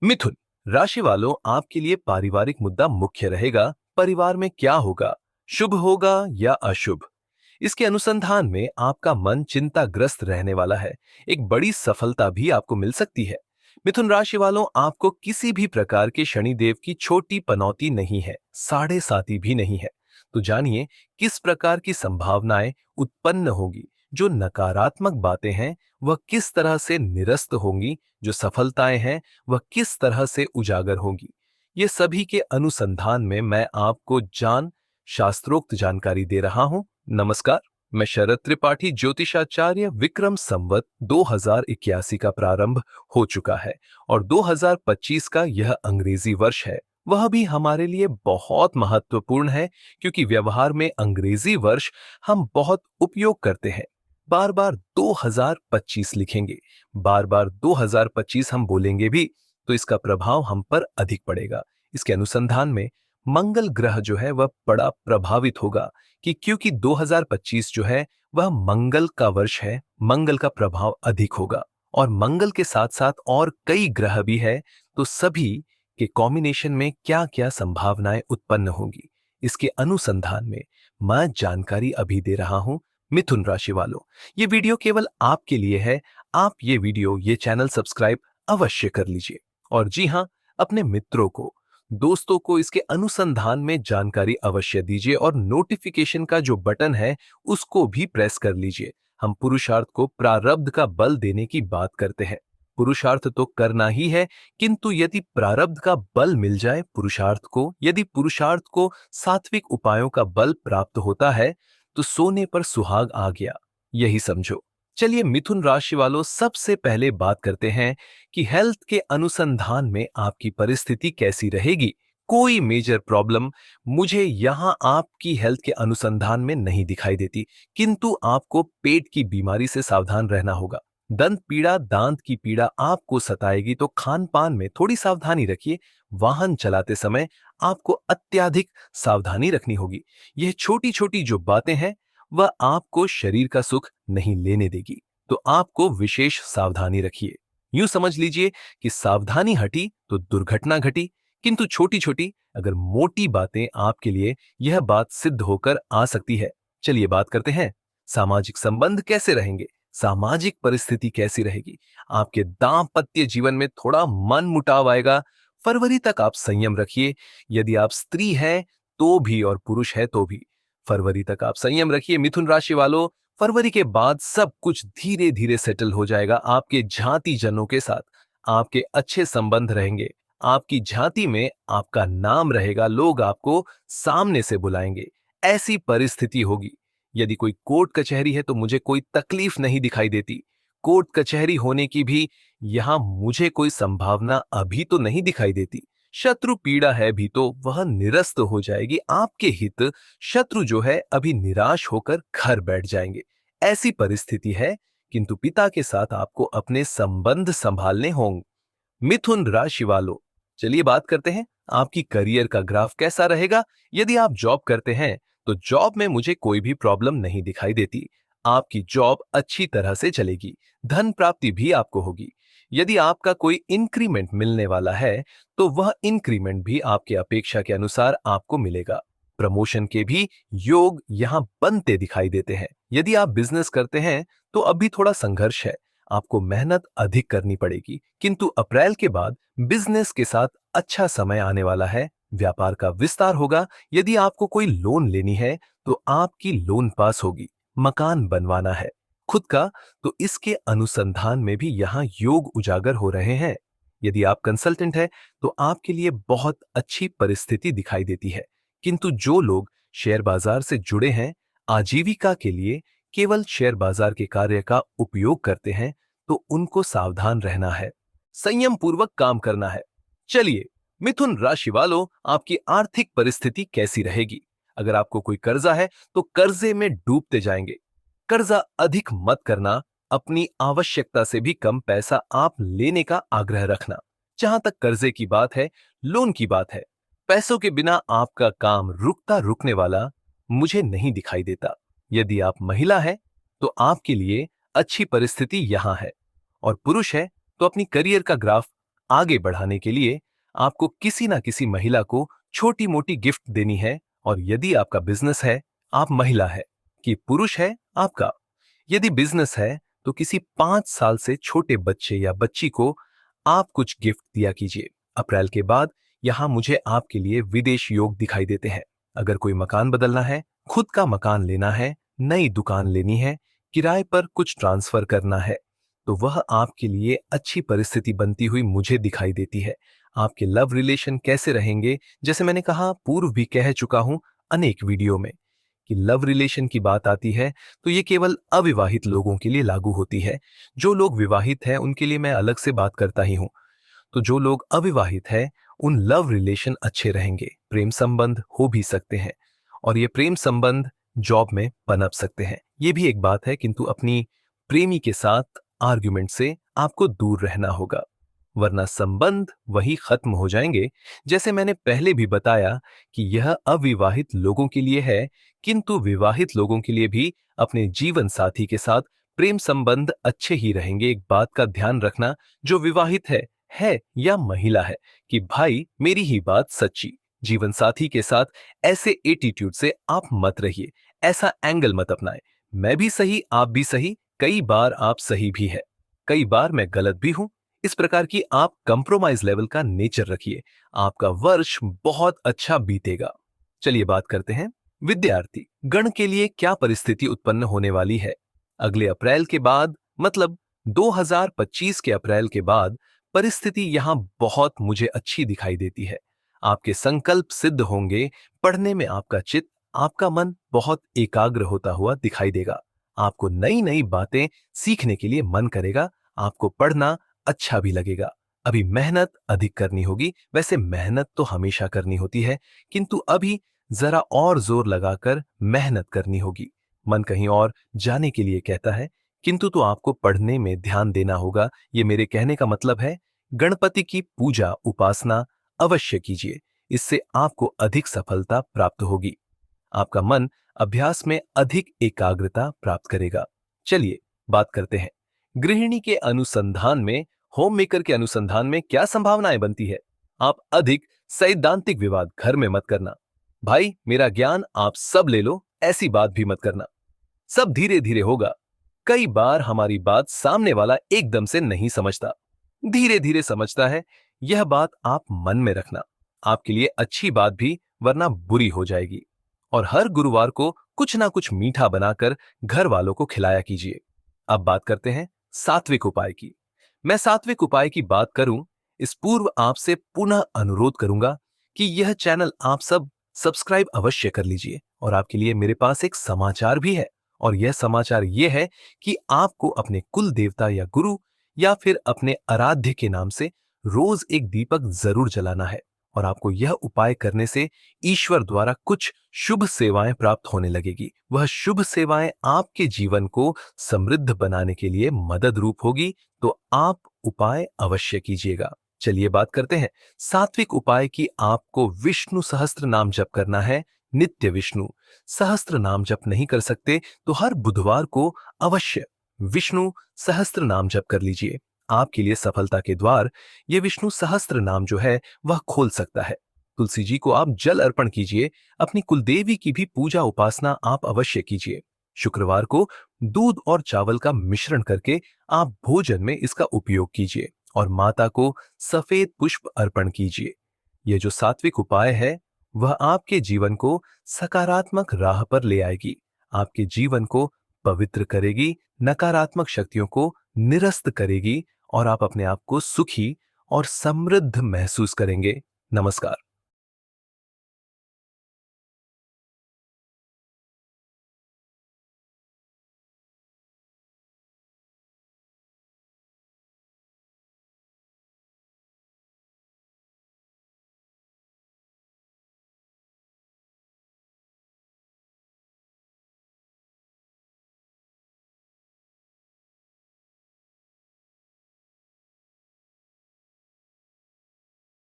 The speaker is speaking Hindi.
मिथुन राशि वालों, आपके लिए पारिवारिक मुद्दा मुख्य रहेगा। परिवार में क्या होगा, शुभ होगा या अशुभ, इसके अनुसंधान में आपका मन चिंताग्रस्त रहने वाला है। एक बड़ी सफलता भी आपको मिल सकती है। मिथुन राशि वालों, आपको किसी भी प्रकार के शनिदेव की छोटी पनौती नहीं है, साढ़े साती भी नहीं है। तो जानिए किस प्रकार की संभावनाएं उत्पन्न होगी। जो नकारात्मक बातें हैं वह किस तरह से निरस्त होंगी, जो सफलताएं हैं वह किस तरह से उजागर होंगी। ये सभी के अनुसंधान में मैं आपको शास्त्रोक्त जानकारी दे रहा हूं। नमस्कार, मैं शरद त्रिपाठी, ज्योतिषाचार्य। विक्रम संवत 2081 का प्रारंभ हो चुका है और 2025 का यह अंग्रेजी वर्ष है। वह भी हमारे लिए बहुत महत्वपूर्ण है, क्योंकि व्यवहार में अंग्रेजी वर्ष हम बहुत उपयोग करते हैं। बार बार 2025 लिखेंगे, बार बार 2025 हम बोलेंगे भी, तो इसका प्रभाव हम पर अधिक पड़ेगा। इसके अनुसंधान में मंगल ग्रह जो है वह बड़ा प्रभावित होगा, कि क्योंकि 2025 जो है वह मंगल का वर्ष है, मंगल का प्रभाव अधिक होगा। और मंगल के साथ साथ और कई ग्रह भी है, तो सभी के कॉम्बिनेशन में क्या क्या संभावनाएं उत्पन्न होंगी, इसके अनुसंधान में मैं जानकारी अभी दे रहा हूं। मिथुन राशि वालों, ये वीडियो केवल आपके लिए है। आप ये चैनल सब्सक्राइब अवश्य कर लीजिए। और जी हां, अपने मित्रों को, दोस्तों को इसके अनुसंधान में जानकारी अवश्य दीजिए और नोटिफिकेशन का जो बटन है उसको भी प्रेस कर लीजिए। हम पुरुषार्थ को प्रारब्ध का बल देने की बात करते हैं। पुरुषार्थ तो करना ही है, किंतु यदि प्रारब्ध का बल मिल जाए यदि पुरुषार्थ को सात्विक उपायों का बल प्राप्त होता है, तो सोने पर सुहाग आ गया, यही समझो। चलिए मिथुन राशि वालों, सबसे पहले बात करते हैं कि हेल्थ के अनुसंधान में आपकी परिस्थिति कैसी रहेगी। कोई मेजर प्रॉब्लम मुझे यहां आपकी हेल्थ के अनुसंधान में नहीं दिखाई देती, किंतु आपको पेट की बीमारी से सावधान रहना होगा। दंत पीड़ा, दांत की पीड़ा आपको सताएगी, तो खान पान में थोड़ी सावधानी रखिए। वाहन चलाते समय आपको अत्यधिक सावधानी रखनी होगी। यह छोटी छोटी जो बातें हैं वह आपको शरीर का सुख नहीं लेने देगी, तो आपको विशेष सावधानी रखिए। यूं समझ लीजिए कि सावधानी हटी तो दुर्घटना घटी। किंतु छोटी छोटी अगर मोटी बातें आपके लिए यह बात सिद्ध होकर आ सकती है। चलिए बात करते हैं, सामाजिक संबंध कैसे रहेंगे, सामाजिक परिस्थिति कैसी रहेगी। आपके दांपत्य जीवन में थोड़ा मन मुटाव आएगा। फरवरी तक आप संयम रखिए। यदि आप स्त्री हैं तो भी और पुरुष है तो भी फरवरी तक आप संयम रखिए। मिथुन राशि वालों, फरवरी के बाद सब कुछ धीरे धीरे सेटल हो जाएगा। आपके झाती जनों के साथ आपके अच्छे संबंध रहेंगे। आपकी झाती में आपका नाम रहेगा, लोग आपको सामने से बुलाएंगे। ऐसी परिस्थिति होगी। यदि कोई कोर्ट कचहरी है तो मुझे कोई तकलीफ नहीं दिखाई देती। कोर्ट कचहरी होने की भी यहां मुझे कोई संभावना अभी तो नहीं दिखाई देती। शत्रु पीड़ा है भी तो वह निरस्त हो जाएगी। आपके हित शत्रु जो है अभी निराश होकर घर बैठ जाएंगे। ऐसी परिस्थिति है, किंतु पिता के साथ आपको अपने संबंध संभालने होंगे। मिथुन राशि वालों, चलिए बात करते हैं आपकी करियर का ग्राफ कैसा रहेगा। यदि आप जॉब करते हैं तो जॉब में मुझे कोई भी प्रॉब्लम नहीं दिखाई देती। आपकी जॉब अच्छी तरह से चलेगी, धन प्राप्ति भी आपको होगी। यदि आपका कोई इंक्रीमेंट मिलने वाला है तो वह इंक्रीमेंट भी आपके अपेक्षा के अनुसार आपको मिलेगा। प्रमोशन के भी योग यहां बनते दिखाई देते हैं। यदि आप बिजनेस करते हैं तो अभी थोड़ा संघर्ष है, आपको मेहनत अधिक करनी पड़ेगी। किंतु अप्रैल के बाद बिजनेस के साथ अच्छा समय आने वाला है। व्यापार का विस्तार होगा। यदि आपको कोई लोन लेनी है तो आपकी लोन पास होगी। मकान बनवाना है खुद का, तो इसके अनुसंधान में भी यहां योग उजागर हो रहे हैं। यदि आप कंसल्टेंट है तो आपके लिए बहुत अच्छी परिस्थिति दिखाई देती है। किंतु जो लोग शेयर बाजार से जुड़े हैं, आजीविका के लिए केवल शेयर बाजार के कार्य का उपयोग करते हैं, तो उनको सावधान रहना है, संयम पूर्वक काम करना है। चलिए मिथुन राशि वालों, आपकी आर्थिक परिस्थिति कैसी रहेगी। अगर आपको कोई कर्जा है तो कर्जे में डूबते जाएंगे। कर्जा अधिक मत करना। अपनी आवश्यकता से भी कम पैसा आप लेने का आग्रह रखना। जहां तक कर्जे की बात है, लोन की बात है, पैसों के बिना आपका काम रुकने वाला मुझे नहीं दिखाई देता। यदि आप महिला है तो आपके लिए अच्छी परिस्थिति यहां है, और पुरुष है तो अपनी करियर का ग्राफ आगे बढ़ाने के लिए आपको किसी ना किसी महिला को छोटी मोटी गिफ्ट देनी है। और यदि आपका बिजनेस है, आप महिला है कि पुरुष है आपका, यदि बिजनेस है तो किसी 5 साल से छोटे बच्चे या बच्ची को आप कुछ गिफ्ट दिया कीजिए। अप्रैल के बाद यहां मुझे आपके लिए विदेश योग दिखाई देते हैं। अगर कोई मकान बदलना है, खुद का मकान लेना है, नई दुकान लेनी है, किराए पर कुछ ट्रांसफर करना है, तो वह आपके लिए अच्छी परिस्थिति बनती हुई मुझे दिखाई देती है। आपके लव रिलेशन कैसे रहेंगे, जैसे मैंने कहा, पूर्व भी कह चुका हूं अनेक वीडियो में, कि लव रिलेशन की बात आती है तो ये केवल अविवाहित लोगों के लिए लागू होती है। जो लोग विवाहित हैं उनके लिए मैं अलग से बात करता ही हूं। तो जो लोग अविवाहित हैं उन लव रिलेशन अच्छे रहेंगे, प्रेम संबंध हो भी सकते हैं, और ये प्रेम संबंध जॉब में पनप सकते हैं। ये भी एक बात है, किंतु अपनी प्रेमी के साथ आर्ग्यूमेंट से आपको दूर रहना होगा, वरना संबंध वही खत्म हो जाएंगे। जैसे मैंने पहले भी बताया कि यह अविवाहित लोगों के लिए है, किंतु विवाहित लोगों के लिए भी अपने जीवन साथी के साथ प्रेम संबंध अच्छे ही रहेंगे। एक बात का ध्यान रखना, जो विवाहित है या महिला है, कि भाई मेरी ही बात सच्ची। जीवन साथी के साथ ऐसे एटीट्यूड से आप मत रहिए, ऐसा एंगल मत अपनाएं। मैं भी सही, आप भी सही, कई बार आप सही भी है, कई बार मैं गलत भी हूं। इस प्रकार की आप कंप्रोमाइज लेवल का नेचर रखिए, आपका वर्ष बहुत अच्छा बीतेगा। चलिए बात करते हैं विद्यार्थी गण के लिए क्या परिस्थिति उत्पन्न होने वाली है। अगले अप्रैल के बाद, मतलब 2025 के अप्रैल के बाद, परिस्थिति यहां बहुत मुझे अच्छी दिखाई देती है। आपके संकल्प सिद्ध होंगे, पढ़ने में आपका चित्त, आपका मन बहुत एकाग्र होता हुआ दिखाई देगा। आपको नई नई बातें सीखने के लिए मन करेगा, आपको पढ़ना अच्छा भी लगेगा। अभी मेहनत अधिक करनी होगी, वैसे मेहनत तो हमेशा करनी होती है, किंतु अभी जरा और जोर लगाकर मेहनत करनी होगी। मन कहीं और जाने के लिए कहता है, किंतु तो आपको पढ़ने में ध्यान देना होगा। ये मेरे कहने का मतलब है, गणपति की पूजा उपासना अवश्य कीजिए, इससे आपको अधिक सफलता प्राप्त होगी। आपका मन अभ्यास में अधिक एकाग्रता प्राप्त करेगा। चलिए बात करते हैं गृहिणी के अनुसंधान में, होम मेकर के अनुसंधान में क्या संभावनाएं बनती है। आप अधिक सैद्धांतिक विवाद घर में मत करना। भाई मेरा ज्ञान आप सब ले लो, ऐसी बात भी मत करना। सब धीरे धीरे होगा। कई बार हमारी बात सामने वाला एकदम से नहीं समझता, धीरे धीरे समझता है। यह बात आप मन में रखना, आपके लिए अच्छी बात भी, वरना बुरी हो जाएगी। और हर गुरुवार को कुछ ना कुछ मीठा बनाकर घर वालों को खिलाया कीजिए। अब बात करते हैं सात्विक उपाय की। मैं सात्विक उपाय की बात करूं, इस पूर्व आपसे पुनः अनुरोध करूंगा कि यह चैनल आप सब सब्सक्राइब अवश्य कर लीजिए। और आपके लिए मेरे पास एक समाचार भी है, और यह समाचार यह है कि आपको अपने कुल देवता या गुरु या फिर अपने आराध्य के नाम से रोज एक दीपक जरूर जलाना है। और आपको यह उपाय करने से ईश्वर द्वारा कुछ शुभ सेवाएं प्राप्त होने लगेगी। वह शुभ सेवाएं आपके जीवन को समृद्ध बनाने के लिए मदद रूप होगी, तो आप उपाय अवश्य कीजिएगा। चलिए बात करते हैं सात्विक उपाय की। आपको विष्णु सहस्त्र नाम जप करना है, नित्य विष्णु सहस्त्र नाम जप नहीं कर सकते तो हर बुधवार को अवश्य विष्णु सहस्त्र नाम जप कर लीजिए। आपके लिए सफलता के द्वार ये विष्णु सहस्त्र नाम जो है वह खोल सकता है। तुलसी जी को आप जल अर्पण कीजिए, अपनी कुलदेवी की भी पूजा उपासना आप अवश्य कीजिए। शुक्रवार को दूध और चावल का मिश्रण करके आप भोजन में इसका उपयोग कीजिए, और माता को सफेद पुष्प अर्पण कीजिए। यह जो सात्विक उपाय है वह आपके जीवन को सकारात्मक राह पर ले आएगी, आपके जीवन को पवित्र करेगी, नकारात्मक शक्तियों को निरस्त करेगी, और आप अपने आप को सुखी और समृद्ध महसूस करेंगे। नमस्कार।